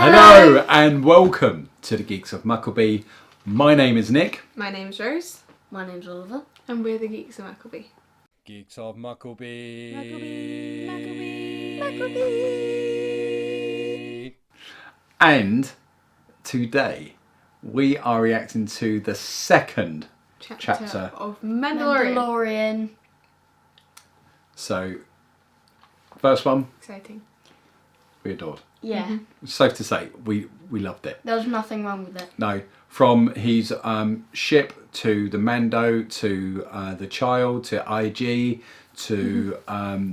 Hello and welcome to the Geeks of Mucklebee. My name is Nick. My name's Rose. My name's Oliver. And we're the Geeks of Mucklebee. Geeks of Mucklebee. Mucklebee. And today we are reacting to the second chapter of Mandalorian. So, first one, Exciting. we adored. Yeah. Safe to say, we loved it. There was nothing wrong with it. No, from his ship to the Mando to the child to IG to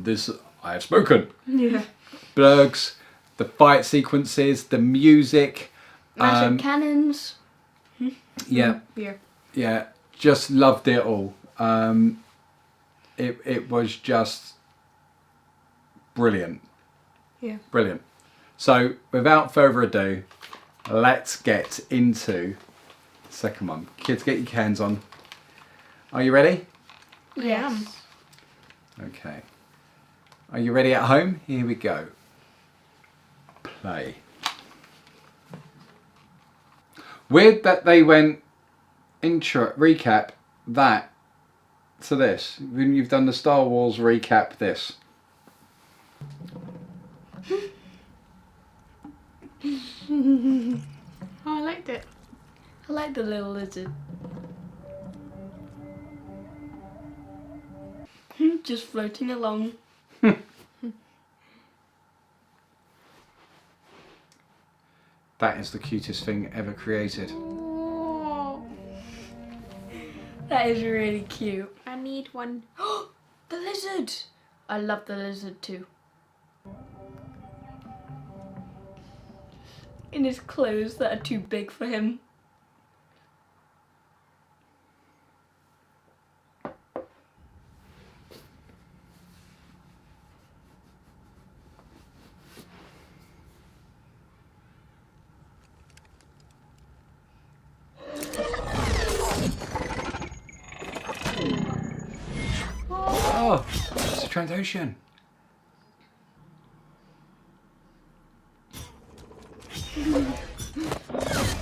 this. I have spoken. Yeah. Blurgs, the fight sequences, the music. Massive cannons. Yeah, Yeah. yeah, just loved it all. It was just brilliant. Yeah. Brilliant. So, without further ado, let's get into the second one. Kids, get your cans on. Are you ready? Yes. Okay. Are you ready at home? Here we go. Play. Weird that they went recap that to this. When you've done the Star Wars recap this. Oh, I liked it. I like the little lizard. Just floating along. That is the cutest thing ever created. Oh, That is really cute. I need one. The lizard! I love the lizard too. In his clothes that are too big for him. Oh, it's a Trandoshan.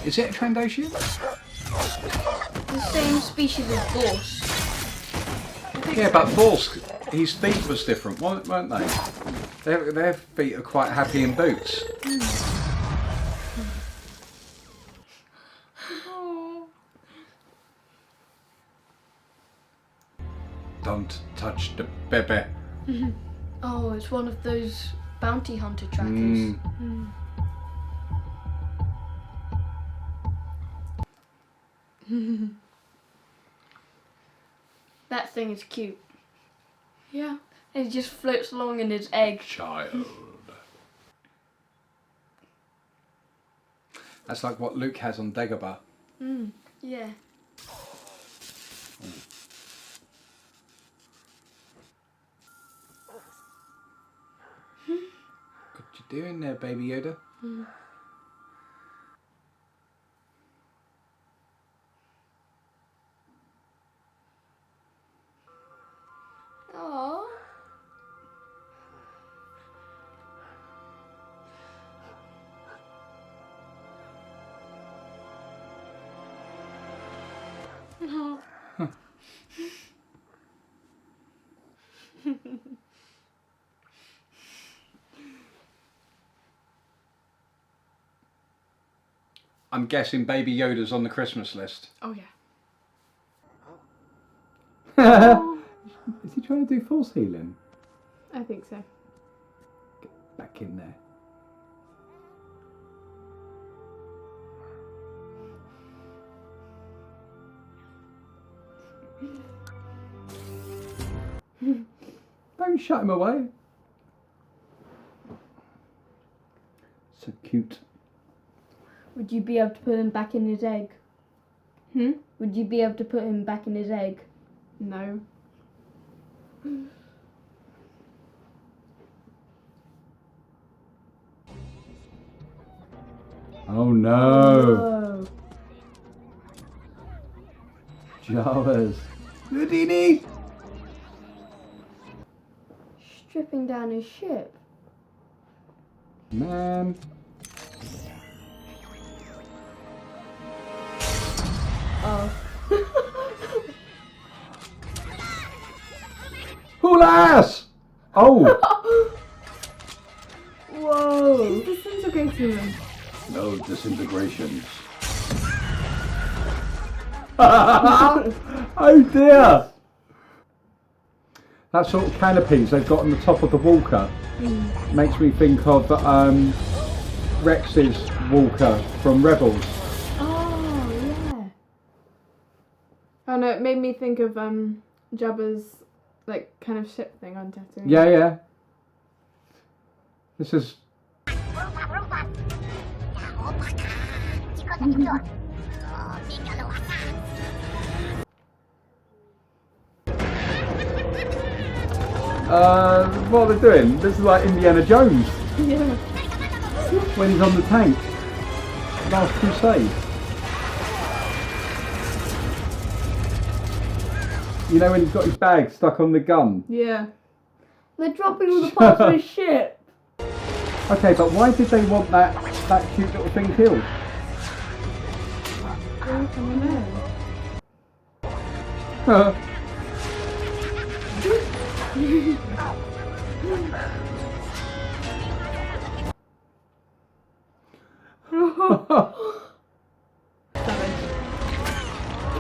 Is it a Trandoshan? The same species as Gorse. Yeah, but Borsk, his feet was different, weren't they? Their feet are quite happy in boots. Oh. Don't touch the baby. Oh, it's one of those bounty hunter trackers. That thing is cute. Yeah. And it just floats along in his egg. Child. That's like what Luke has on Dagobah. Yeah. What you doing there, baby Yoda? Aww. Oh. I'm guessing baby Yoda's on the Christmas list. Oh yeah. Is he trying to do force healing? I think so. Get back in there. Don't shut him away. So cute. Would you be able to put him back in his egg? Would you be able to put him back in his egg? No. Oh no! Oh. Jawas. Houdini! Stripping down his ship. Man. glass! Oh! Whoa! He's disintegrating them. No disintegrations. Oh dear! That sort of canopies they've got on the top of the walker makes me think of Rex's walker from Rebels. Oh, yeah. Oh no, it made me think of Jabba's like kind of ship thing on Tatooine. Yeah, yeah. This is. What are they doing? This is like Indiana Jones Yeah. when he's on the tank. Last Crusade. You know when he's got his bag stuck on the gun? Yeah. They're dropping all the parts of his ship. Okay, but why did they want that cute little thing killed? I don't know.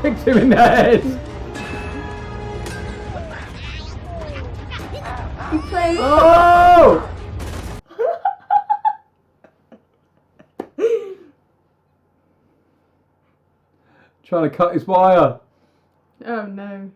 Kicked him in the head! He's playing. Oh! Trying to cut his wire. Oh no.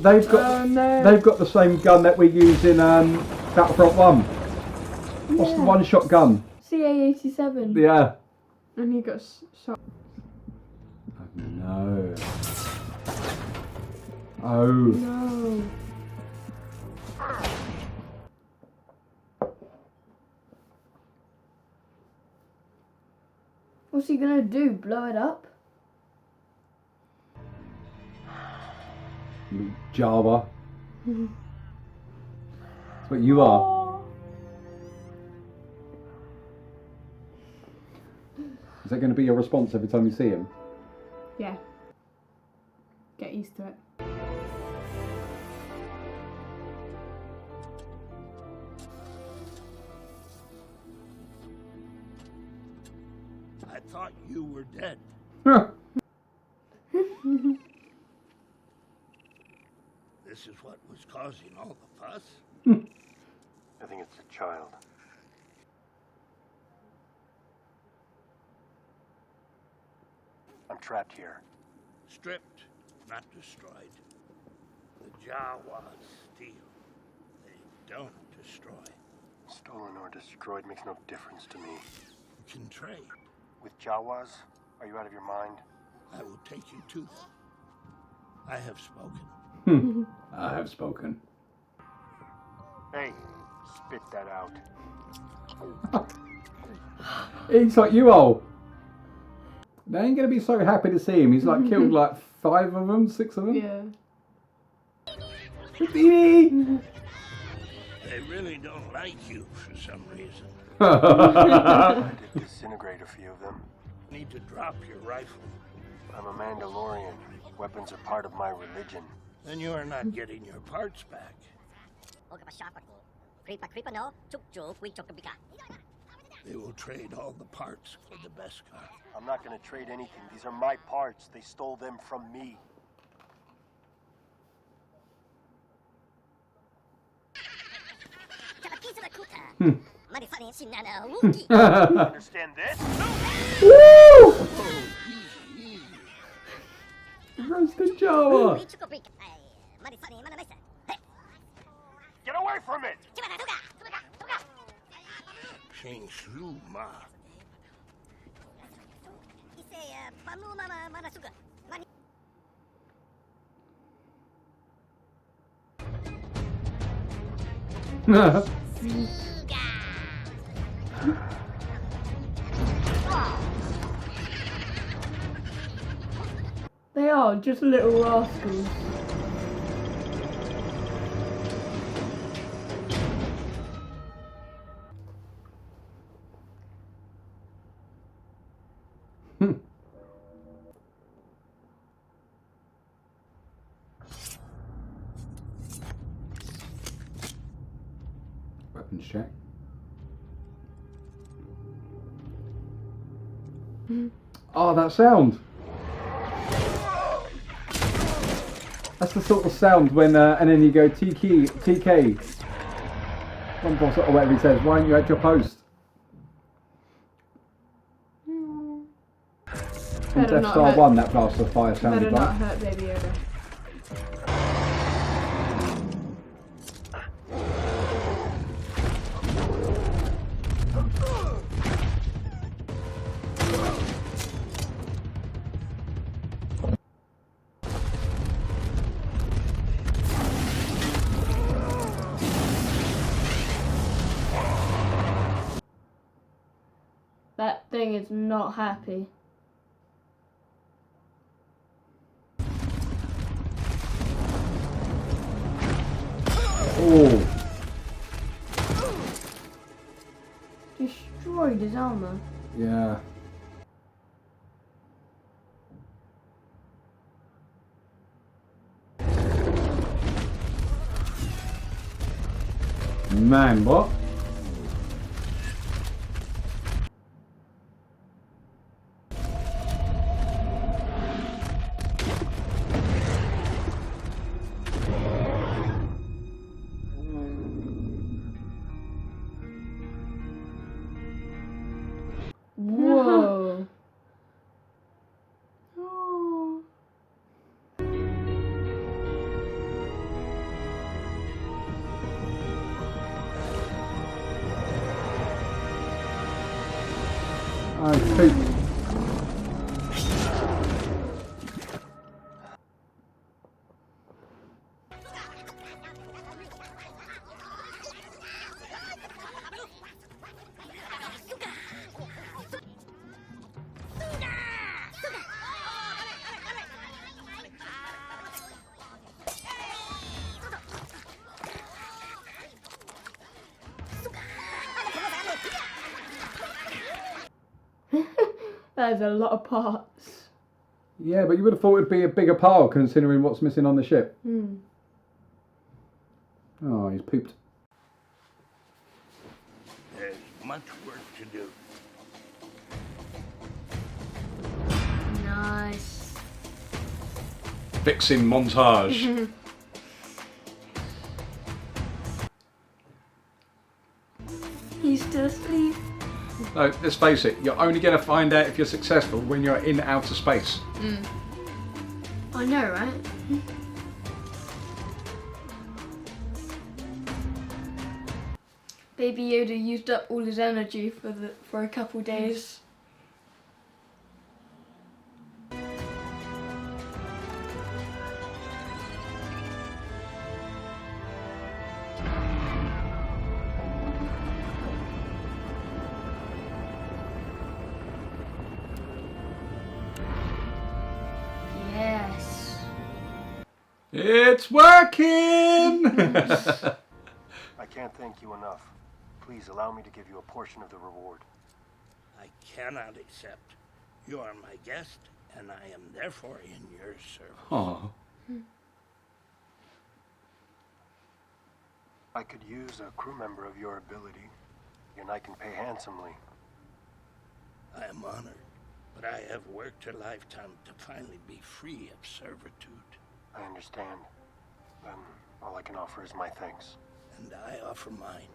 They've got Oh no. they've got the same gun that we use in Battlefront 1. What's the Yeah. one-shot gun? CA-87. Yeah. And he got shot. No. Oh. No. What's he gonna do? Blow it up? You Jawa. That's what you are. Is that going to be your response every time you see him? Yeah. Get used to it. I thought you were dead. This is what was causing all the fuss? I think it's a child. I'm trapped here. Stripped, not destroyed. The Jawas steal. They don't destroy. Stolen or destroyed makes no difference to me. You can trade. With Jawas, are you out of your mind? I will take you to them. I have spoken. I have spoken. Hey, spit that out. He's like you all. They ain't going to be so happy to see him. He's like killed like 5 of them, 6 of them. Yeah. Baby! They really don't like you for some reason. I did disintegrate a few of them. Need to drop your rifle. I'm a Mandalorian. Weapons are part of my religion. Then you are not getting your parts back. They will trade all the parts for the best car. I'm not gonna trade anything. These are my parts. They stole them from me. Understand this? Woo! Oh, easy, easy. Roasted Jawa! Get away from it! Change Lu Ma. They are just little rascals. Weapons check. Oh, that sound! That's the sort of sound when, and then you go TK, one boss or whatever he says, why aren't you at your post? In Better Death not Star hurt. 1, that blast of fire sounded Better not like. hurt Baby Yoda. That thing is not happy. Oh, Destroyed his armor. yeah. Man, what? Whoa. Oh. Oh, it's pooped. That is a lot of parts. Yeah, but you would have thought it'd be a bigger pile considering what's missing on the ship. Oh, he's pooped. There's much work to do. Nice. Fixing montage. He's still asleep. No, let's face it, you're only going to find out if you're successful when you're in outer space. I know, right? Baby Yoda used up all his energy for a couple days. Yes. It's working! I can't thank you enough. Please allow me to give you a portion of the reward. I cannot accept. You are my guest, and I am therefore in your service. Oh, I could use a crew member of your ability, and I can pay handsomely. I am honored, but I have worked a lifetime to finally be free of servitude. I understand. Then all I can offer is my thanks. And I offer mine.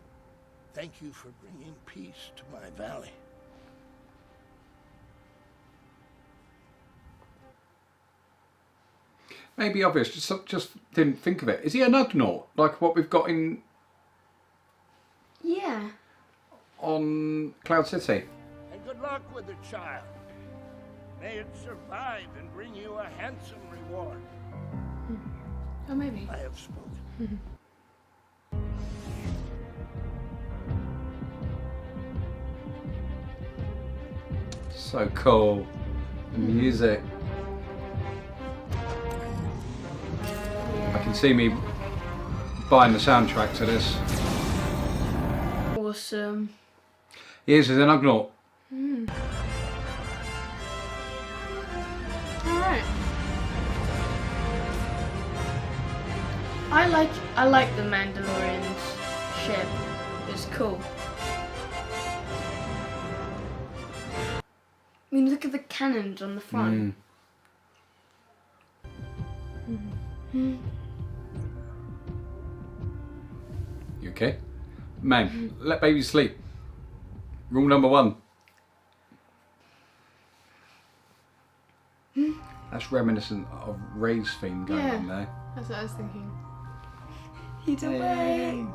Thank you for bringing peace to my valley. maybe obvious, just didn't think of it. Is he a Nugnaut, like what we've got in Yeah. on Cloud City? And good luck with the child. May it survive and bring you a handsome reward. Oh, maybe. I have spoken. So cool. The music. I can see me buying the soundtrack to this. Awesome. He is an Nugnaut. I like the Mandalorian's ship. It's cool. I mean, look at the cannons on the front. You okay? Man, let baby sleep. Rule number 1. That's reminiscent of Ray's theme going on there. That's what I was thinking. He's awake.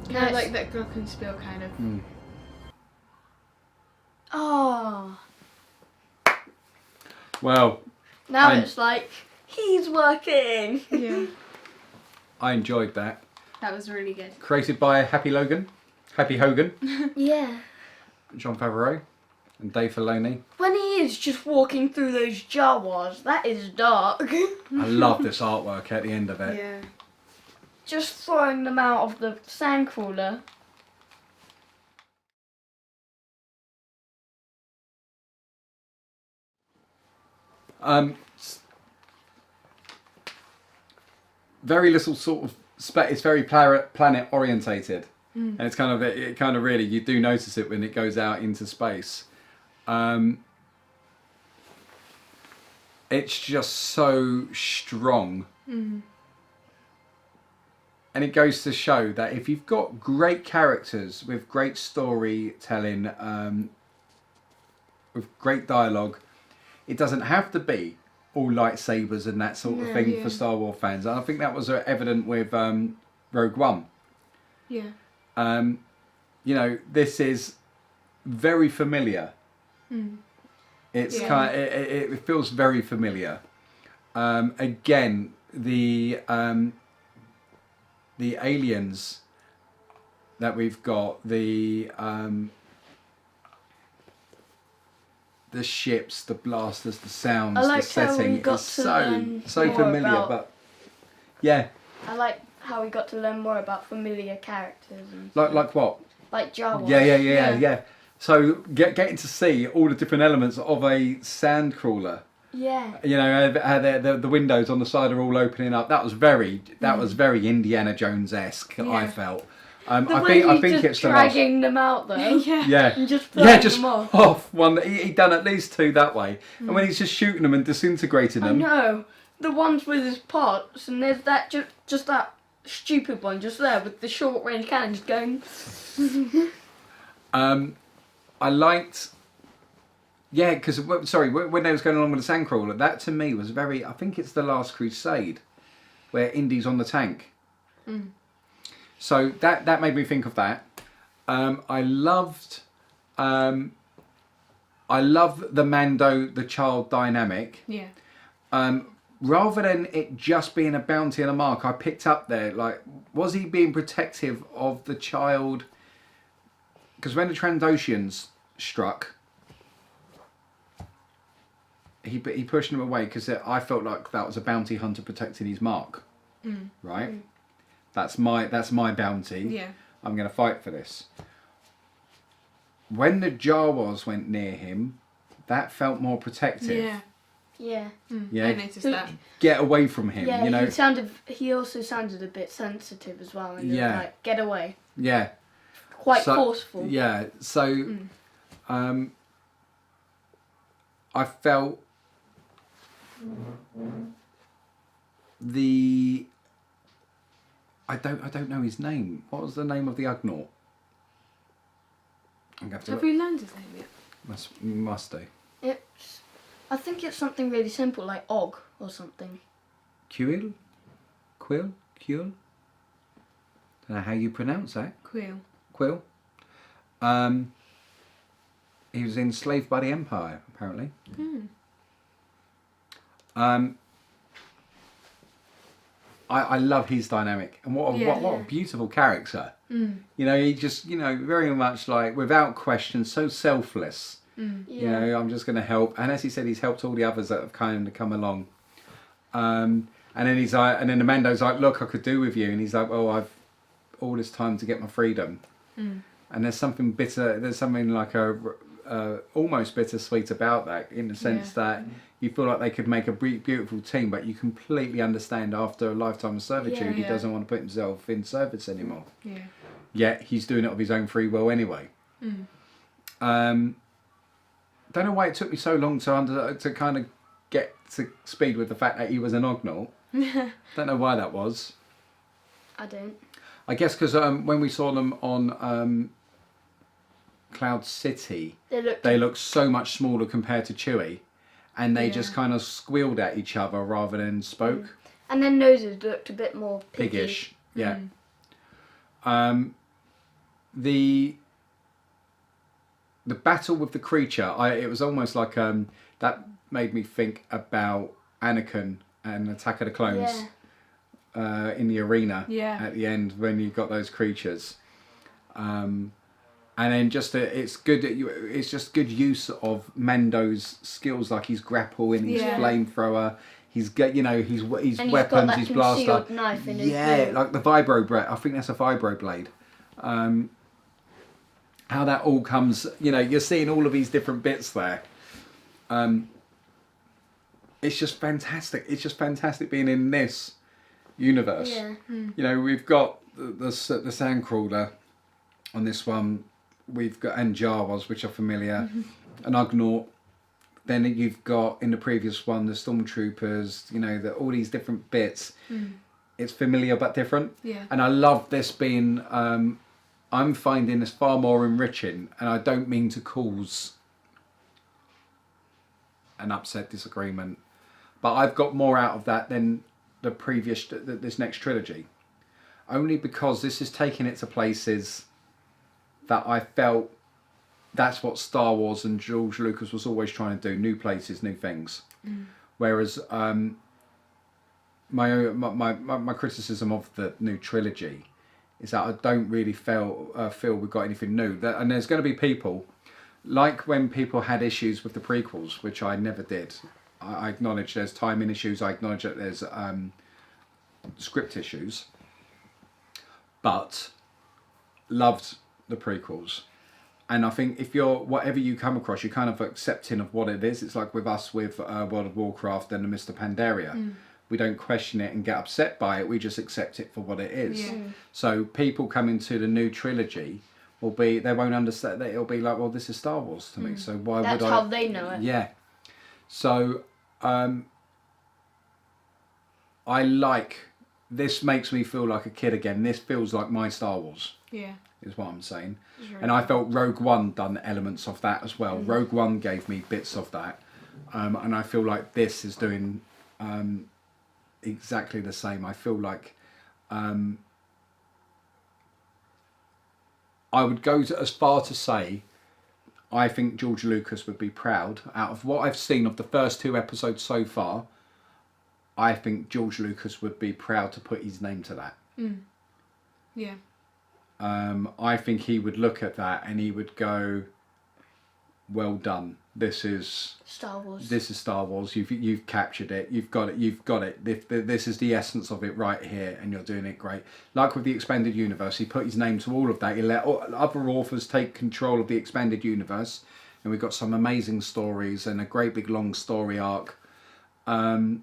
Yeah, like that glockenspiel kind of. Oh. Well, Now it's like, he's working. Yeah. I enjoyed that. That was really good. Created by Happy Hogan, Yeah. Jon Favreau, and Dave Filoni. When he is just walking through those Jawas, that is dark. I love this artwork at the end of it. Yeah. Just throwing them out of the sandcrawler. Very little sort of it's very planet orientated, and it's kind of it kind of really, you do notice it when it goes out into space. It's just so strong. And it goes to show that if you've got great characters with great storytelling, with great dialogue, it doesn't have to be all lightsabers and that sort of thing for Star Wars fans. And I think that was evident with Rogue One. Yeah. You know, this is very familiar. It's kind of, it feels very familiar. Again, the aliens that we've got, the ships, the blasters, the sounds, the setting, it's so familiar. But yeah, I like how we got to learn more about familiar characters. And like what? Like Jawas. Yeah. So getting to see all the different elements of a sandcrawler. Yeah. You know, the windows on the side are all opening up. That was very Indiana Jones-esque. I felt. I think it's the last. dragging them out though. Yeah. And just throwing them off one. He done at least 2 that way, and when he's just shooting them and disintegrating them. I know. The ones with his pots, and there's that just that stupid one just there with the short range cannon just going. I liked. Yeah, because when they was going along with the sandcrawler, that to me was very. I think it's the Last Crusade, where Indy's on the tank. So that made me think of that. I loved the Mando the child dynamic. Yeah. Rather than it just being a bounty and a mark, I picked up there, like, was he being protective of the child? Because when the Trandoshans struck, he pushed them away because I felt like that was a bounty hunter protecting his mark. Right? That's my bounty. Yeah. I'm going to fight for this. When the Jawas went near him, that felt more protective. Yeah. Yeah. Yeah. I noticed that. Get away from him. Yeah. You know. He also sounded a bit sensitive as well. And Yeah. Like, get away. Yeah. Quite forceful. Yeah. So, I felt I don't know his name. What was the name of the Ugnaught? I'm going to Have we learned his name yet? Must do. I think it's something really simple like Og or something. Kuiil? Don't know how you pronounce that. Kuiil. He was enslaved by the Empire, apparently. I love his dynamic, and what a beautiful character. You know, he just, you know, very much like, without question, so selfless. You know, I'm just going to help, and as he said, he's helped all the others that have kind of come along. And then he's like, and then the Mando's like, look, I could do with you, and he's like, well, I've all this time to get my freedom. And there's something bitter. There's something like a almost bittersweet about that, in the sense that you feel like they could make a beautiful team, but you completely understand after a lifetime of servitude he doesn't want to put himself in service anymore. Yeah. Yet he's doing it of his own free will anyway. Don't know why it took me so long to kind of get to speed with the fact that he was an Ognaut. Don't know why that was. I don't. I guess because when we saw them on Cloud City, they looked so much smaller compared to Chewie, and they just kind of squealed at each other rather than spoke. And their noses looked a bit more Piggish. Yeah. The battle with the creature, it was almost like that made me think about Anakin and Attack of the Clones in the arena at the end when you got those creatures. And then just it's good. It's just good use of Mando's skills, like his grapple and his flamethrower. He's got his and weapons, his blaster. Knife in his like the vibro blade. I think that's a vibro blade. How that all comes, you're seeing all of these different bits there. It's just fantastic. It's just fantastic being in this universe. Yeah. We've got the sandcrawler on this one. We've got and Jawas, which are familiar, an Ugnaught. Then you've got in the previous one the stormtroopers. All these different bits. It's familiar but different. Yeah. And I love this being. I'm finding this far more enriching, and I don't mean to cause an upset disagreement, but I've got more out of that than the previous, this next trilogy, only because this is taking it to places that I felt that's what Star Wars and George Lucas was always trying to do: new places, new things. Whereas my criticism of the new trilogy is that I don't really feel we've got anything new. And there's going to be people, like when people had issues with the prequels, which I never did. I acknowledge there's timing issues. I acknowledge that there's script issues. But loved the prequels. And I think if whatever you come across, you're kind of accepting of what it is. It's like with us with World of Warcraft and the Mr. Pandaria. We don't question it and get upset by it. We just accept it for what it is. Yeah. So people coming to the new trilogy they won't understand that. It'll be like, well, this is Star Wars to me. So why would I? That's how they know it. Yeah. So I like this. Makes me feel like a kid again. This feels like my Star Wars. Yeah. Is what I'm saying. Really and I felt Rogue One done elements of that as well. Rogue One gave me bits of that, and I feel like this is doing. Exactly the same. I feel like I would go as far to say I think George Lucas would be proud. Out of what I've seen of the first 2 episodes so far, I think George Lucas would be proud to put his name to that. Yeah. I think he would look at that and he would go, well done. This is Star Wars. This is Star Wars. You've captured it. You've got it. This is the essence of it right here, and you're doing it great. Like with the expanded universe, he put his name to all of that. He let other authors take control of the expanded universe, and we've got some amazing stories and a great big long story arc. And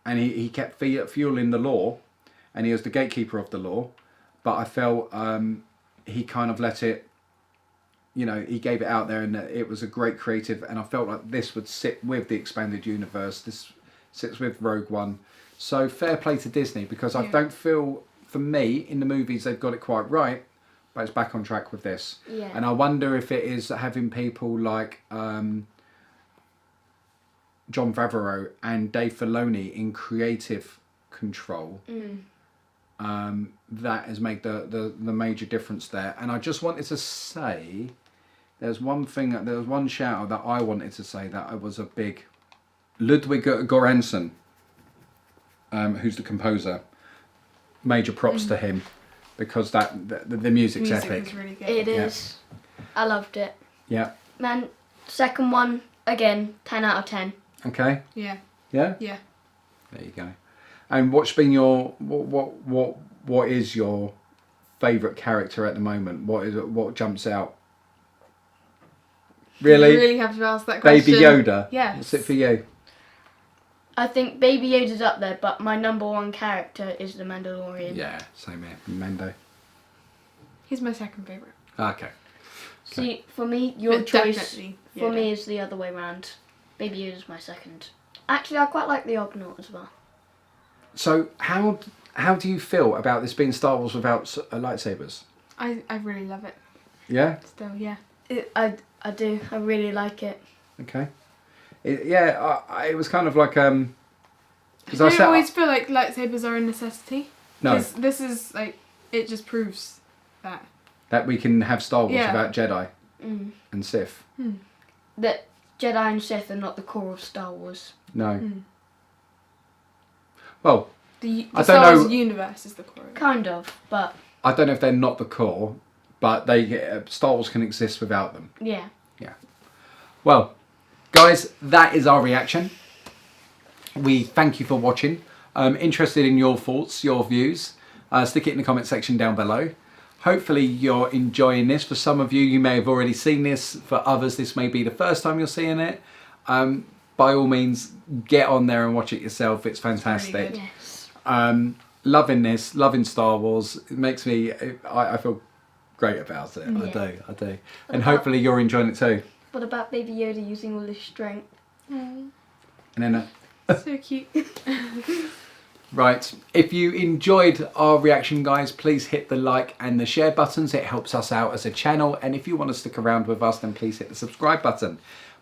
he kept fueling the lore, and he was the gatekeeper of the lore. But I felt he kind of let it. He gave it out there, and it was a great creative, and I felt like this would sit with the expanded universe. This sits with Rogue One. So fair play to Disney, because I don't feel, for me, in the movies they've got it quite right, but it's back on track with this. Yeah. And I wonder if it is having people like Jon Favreau and Dave Filoni in creative control. That has made the major difference there. And I just wanted to say, there was one shout out that I wanted to say that I was a big Ludwig Göransson, who's the composer. Major props to him, because the music's epic. Is really good. It is. I loved it. Yeah. Man, second one, again, 10 out of 10. Okay. Yeah. Yeah. Yeah. There you go. And what's been your what is your favourite character at the moment? What jumps out? Really? You really have to ask that question. Baby Yoda? Yes. What's it for you? I think Baby Yoda's up there, but my number one character is the Mandalorian. Yeah, same here. Mando. He's my second favourite. Okay. See, for me, your But choice definitely for Yoda. me is the other way round. Baby Yoda's my second. Actually, I quite like the Ognaut as well. So how do you feel about this being Star Wars without lightsabers? I really love it. Yeah. Still, yeah. I do. I really like it. Okay. It was kind of like I don't always feel like lightsabers are a necessity. No. Because this is like, it just proves that. We can have Star Wars Yeah. without Jedi and Sith. That Jedi and Sith are not the core of Star Wars. No. Well, The I don't Star Wars know- universe is the core of it. Kind of, but I don't know if they're not the core, but Star Wars can exist without them. yeah. Well, guys, that is our reaction. We thank you for watching. Interested in your thoughts, your views. Stick it in the comment section down below. Hopefully you're enjoying this. For some of you, you may have already seen this. For others, this may be the first time you're seeing it. By all means, get on there and watch it yourself. It's fantastic. Really good. Yes. Loving this, loving Star Wars. It makes me, I feel great about it. Yeah. I do. And hopefully you're enjoying it too. What about Baby Yoda using all his strength? And then, So cute. right, if you enjoyed our reaction, guys, please hit the like and the share buttons. It helps us out as a channel. And if you want to stick around with us, then please hit the subscribe button.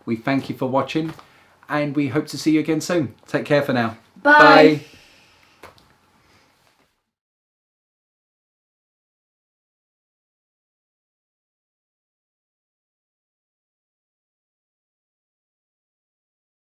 We thank you for watching and we hope to see you again soon. Take care for now. Bye. Bye.